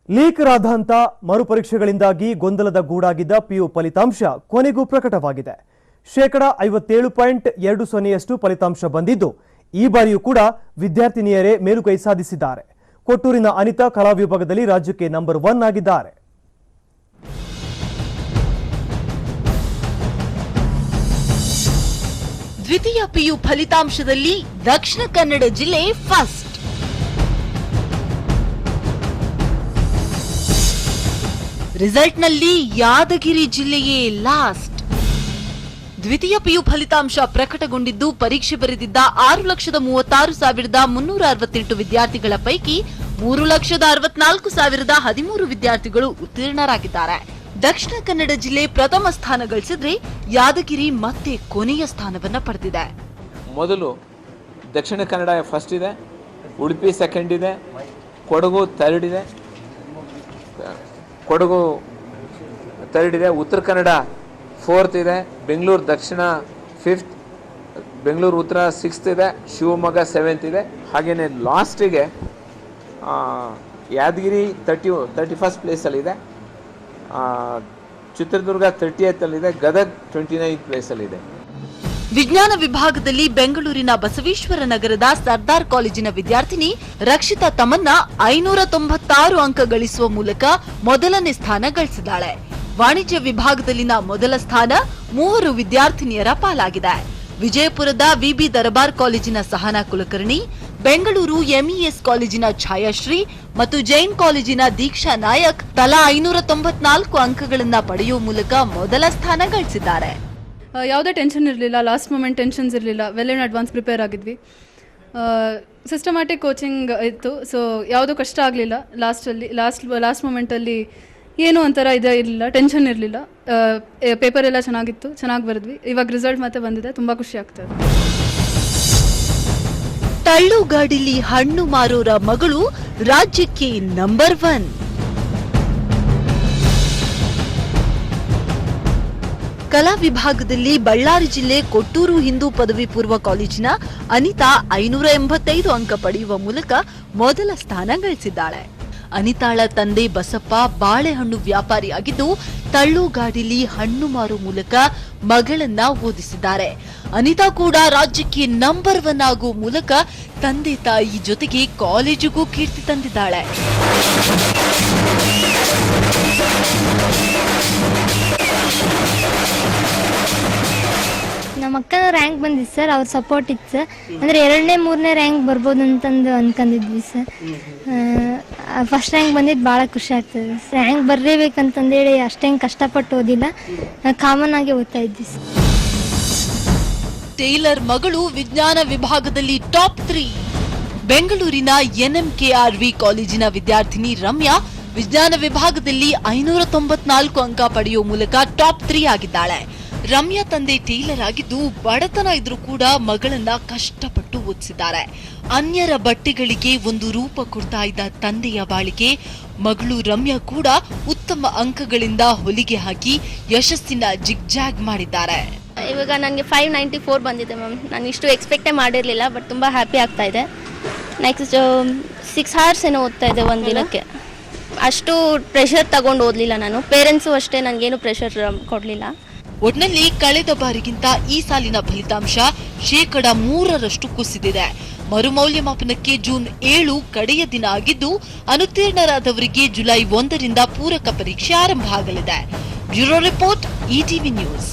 ಲೀಕರಾದಂಥ ಮರುಪರೀಕ್ಷೆಗಳಿಂದಾಗಿ ಗೊಂದಲದ ಗೂಡಾಗಿದ್ದ ಪಿಯು ಫಲಿತಾಂಶ ಕೊನೆಗೂ ಪ್ರಕಟವಾಗಿದೆ. 57.20% ಫಲಿತಾಂಶ ಬಂದಿದ್ದು ಈ ಬಾರಿಯೂ ಕೂಡ ವಿದ್ಯಾರ್ಥಿನಿಯರೇ ಮೇಲುಗೈ ಸಾಧಿಸಿದ್ದಾರೆ. ಕೊಟ್ಟೂರಿನ ಅನಿತಾ ಕಲಾ ವಿಭಾಗದಲ್ಲಿ ರಾಜ್ಯಕ್ಕೆ ನಂಬರ್ 1 ಆಗಿದ್ದಾರೆ. ದ್ವಿತೀಯ ಪಿಯು ಫಲಿತಾಂಶದಲ್ಲಿ ದಕ್ಷಿಣ ಕನ್ನಡ ಜಿಲ್ಲೆ ಫಸ್ಟ್. ರಿಸಲ್ಟ್ನಲ್ಲಿ ಯಾದಗಿರಿ ಜಿಲ್ಲೆಯೇ ಲಾಸ್ಟ್. ದ್ವಿತೀಯ ಪಿಯು ಫಲಿತಾಂಶ ಪ್ರಕಟಗೊಂಡಿದ್ದು ಪರೀಕ್ಷೆ ಬರೆದಿದ್ದ 6,36,368 ವಿದ್ಯಾರ್ಥಿಗಳ ಪೈಕಿ 3,64,013 ವಿದ್ಯಾರ್ಥಿಗಳು ಉತ್ತೀರ್ಣರಾಗಿದ್ದಾರೆ. ದಕ್ಷಿಣ ಕನ್ನಡ ಜಿಲ್ಲೆ ಪ್ರಥಮ ಸ್ಥಾನ ಗಳಿಸಿದ್ರೆ ಯಾದಗಿರಿ ಮತ್ತೆ ಕೊನೆಯ ಸ್ಥಾನವನ್ನ ಪಡೆದಿದೆ. ಮೊದಲು ದಕ್ಷಿಣ ಕನ್ನಡ ಫಸ್ಟ್ ಇದೆ, ಉಡುಪಿ ಸೆಕೆಂಡ್ ಇದೆ, ಕೊಡಗು ಥರ್ಡ್ ಇದೆ, ಉತ್ತರ ಕನ್ನಡ ಫೋರ್ತ್ ಇದೆ, ಬೆಂಗಳೂರು ದಕ್ಷಿಣ ಫಿಫ್ತ್, ಬೆಂಗಳೂರು ಉತ್ತರ ಸಿಕ್ಸ್ತ್ ಇದೆ, ಶಿವಮೊಗ್ಗ ಸೆವೆಂತ್ ಇದೆ. ಹಾಗೆಯೇ ಲಾಸ್ಟಿಗೆ ಯಾದಗಿರಿ 31st ಪ್ಲೇಸಲ್ಲಿದೆ, ಚಿತ್ರದುರ್ಗ 30th ಅಲ್ಲಿದೆ, ಗದಗ್ 29th ಪ್ಲೇಸಲ್ಲಿದೆ. ವಿಜ್ಞಾನ ವಿಭಾಗದಲ್ಲಿ ಬೆಂಗಳೂರಿನ ಬಸವೇಶ್ವರ ನಗರದ ಸರ್ದಾರ್ ಕಾಲೇಜಿನ ವಿದ್ಯಾರ್ಥಿನಿ ರಕ್ಷಿತಾ ತಮನ್ನ 596 ಅಂಕ ಗಳಿಸುವ ಮೂಲಕ ಮೊದಲನೇ ಸ್ಥಾನ ಗಳಿಸಿದ್ದಾಳೆ. ವಾಣಿಜ್ಯ ವಿಭಾಗದಲ್ಲಿನ ಮೊದಲ ಸ್ಥಾನ 3 ವಿದ್ಯಾರ್ಥಿನಿಯರ ಪಾಲಾಗಿದೆ. ವಿಜಯಪುರದ ವಿಬಿ ದರಬಾರ್ ಕಾಲೇಜಿನ ಸಹನಾ ಕುಲಕರ್ಣಿ, ಬೆಂಗಳೂರು ಎಂಇಎಸ್ ಕಾಲೇಜಿನ ಛಾಯಾಶ್ರೀ ಮತ್ತು ಜೈನ್ ಕಾಲೇಜಿನ ದೀಕ್ಷಾ ನಾಯಕ್ ತಲಾ 594 ಅಂಕಗಳನ್ನು ಪಡೆಯುವ ಮೂಲಕ ಮೊದಲ ಸ್ಥಾನ ಗಳಿಸಿದ್ದಾರೆ. ಯಾವುದೇ ಟೆನ್ಷನ್ ಇರಲಿಲ್ಲ, ಲಾಸ್ಟ್ ಮೂಮೆಂಟ್ ಟೆನ್ಷನ್ಸ್ ಇರಲಿಲ್ಲ, ವೆಲ್ ಇನ್ ಅಡ್ವಾನ್ಸ್ ಪ್ರಿಪೇರ್ ಆಗಿದ್ವಿ. ಸಿಸ್ಟಮ್ಯಾಟಿಕ್ ಕೋಚಿಂಗ್ ಇತ್ತು, ಸೊ ಯಾವುದೂ ಕಷ್ಟ ಆಗಲಿಲ್ಲ. ಲಾಸ್ಟ್ ಮೂಮೆಂಟಲ್ಲಿ ಏನೂ ಒಂಥರ ಇರಲಿಲ್ಲ, ಟೆನ್ಷನ್ ಇರಲಿಲ್ಲ. ಪೇಪರ್ ಎಲ್ಲ ಚೆನ್ನಾಗಿತ್ತು, ಚೆನ್ನಾಗಿ ಬರೆದ್ವಿ. ಇವಾಗ ರಿಸಲ್ಟ್ ಮತ್ತೆ ಬಂದಿದೆ, ತುಂಬ ಖುಷಿ ಆಗ್ತದೆ. ತಳ್ಳುಗಾಡಿಲಿ ಹಣ್ಣು ಮಾರೋರ ಮಗಳು ರಾಜ್ಯಕ್ಕೆ ನಂಬರ್ 1. ಕಲಾ ವಿಭಾಗದಲ್ಲಿ ಬಳ್ಳಾರಿ ಜಿಲ್ಲೆ ಕೊಟ್ಟೂರು ಹಿಂದೂ ಪದವಿ ಪೂರ್ವ ಕಾಲೇಜಿನ ಅನಿತಾ 585 ಅಂಕ ಪಡೆಯುವ ಮೂಲಕ ಮೊದಲ ಸ್ಥಾನ ಗಳಿಸಿದ್ದಾಳೆ. ಅನಿತಾಳ ತಂದೆ ಬಸಪ್ಪ ಬಾಳೆಹಣ್ಣು ವ್ಯಾಪಾರಿಯಾಗಿದ್ದು ತಳ್ಳುಗಾಡಿಲಿ ಹಣ್ಣು ಮಾರುವ ಮೂಲಕ ಮಗಳನ್ನ ಓದಿಸಿದ್ದಾರೆ. ಅನಿತಾ ಕೂಡ ರಾಜ್ಯಕ್ಕೆ ನಂಬರ್ 1 ಆಗುವ ಮೂಲಕ ತಂದೆ ತಾಯಿ ಜೊತೆಗೆ ಕಾಲೇಜಿಗೂ ಕೀರ್ತಿ ತಂದಿದ್ದಾಳೆ. ನಮ್ಮ ಅಕ್ಕನ ರ್ಯಾಂಕ್ ಬಂದಿತ್ತು ಸರ್, ಅವ್ರ ಸಪೋರ್ಟ್ ಇತ್ತು ಸರ್. ಅಂದರೆ 2ನೇ 3ನೇ ರ್ಯಾಂಕ್ ಬರ್ಬೋದು ಅಂತಂದು ಅನ್ಕೊಂಡಿದ್ವಿ ಸರ್. ಫಸ್ಟ್ ರ್ಯಾಂಕ್ ಬಂದಿದ್ದು ಭಾಳ ಖುಷಿ ಆಗ್ತದೆ. ರ್ಯಾಂಕ್ ಬರಲೇಬೇಕಂತಂದೇಳಿ ಅಷ್ಟೇನು ಕಷ್ಟಪಟ್ಟು ಓದಿಲ್ಲ, ಕಾಮನ್ ಆಗಿ ಓದ್ತಾ ಇದ್ವಿ ಸರ್. ಟೇಲರ್ ಮಗಳು ವಿಜ್ಞಾನ ವಿಭಾಗದಲ್ಲಿ ಟಾಪ್ 3. ಬೆಂಗಳೂರಿನ ಎನ್ಎಂಕೆಆರ್ವಿ ಕಾಲೇಜಿನ ವಿದ್ಯಾರ್ಥಿನಿ ರಮ್ಯಾ ವಿಜ್ಞಾನ ವಿಭಾಗದಲ್ಲಿ 594 ಅಂಕ ಪಡೆಯುವ ಮೂಲಕ ಟಾಪ್ 3 ಆಗಿದ್ದಾಳೆ. ರಮ್ಯಾ ತಂದೆ ಟೇಲರ್ ಆಗಿದ್ದು ಬಡತನ ಇದ್ರೂ ಕೂಡ ಮಗಳನ್ನ ಕಷ್ಟಪಟ್ಟು ಓದಿಸಿದ್ದಾರೆ. ಅನ್ಯರ ಬಟ್ಟೆಗಳಿಗೆ ಒಂದು ರೂಪ ಕೊಡ್ತಾ ಇದ್ದ ತಂದೆಯ ಬಾಳಿಗೆ ಮಗಳು ರಮ್ಯಾ ಕೂಡ ಉತ್ತಮ ಅಂಕಗಳಿಂದ ಹೊಲಿಗೆ ಹಾಕಿ ಯಶಸ್ಸಿನ ಜಿಗ್ಜಾಗ್ ಮಾಡಿದ್ದಾರೆ. ಇವಾಗ ನನಗೆ 594 ಬಂದಿದೆ ಮ್ಯಾಮ್. ನಾನು ಇಷ್ಟು ಎಕ್ಸ್ಪೆಕ್ಟೇ ಮಾಡಿರಲಿಲ್ಲ, ಬಟ್ ತುಂಬ ಹ್ಯಾಪಿ ಆಗ್ತಾ ಇದೆ. ನೆಕ್ಸ್ಟ್ 6 hours ಏನೋ ಓದ್ತಾ ಇದೆ ಒಂದು ದಿನಕ್ಕೆ. ಅಷ್ಟು ಪ್ರೆಷರ್ ತಗೊಂಡು ಓದಲಿಲ್ಲ ನಾನು. ಪೇರೆಂಟ್ಸು ಅಷ್ಟೇ ನನಗೇನು ಪ್ರೆಷರ್ ಕೊಡಲಿಲ್ಲ. ಒಟ್ನಲ್ಲಿ ಕಳೆದ ಬಾರಿಗಿಂತ ಈ ಸಾಲಿನ ಫಲಿತಾಂಶ 3% ಕುಸಿದಿದೆ. ಮರುಮೌಲ್ಯಮಾಪನಕ್ಕೆ ಜೂನ್ 7 ಕಡೆಯ ದಿನ ಆಗಿದ್ದು ಅನುತ್ತೀರ್ಣರಾದವರಿಗೆ ಜುಲೈ 1ರಿಂದ ಪೂರಕ ಪರೀಕ್ಷೆ ಆರಂಭ ಆಗಲಿದೆ. Bureau report, ETV news.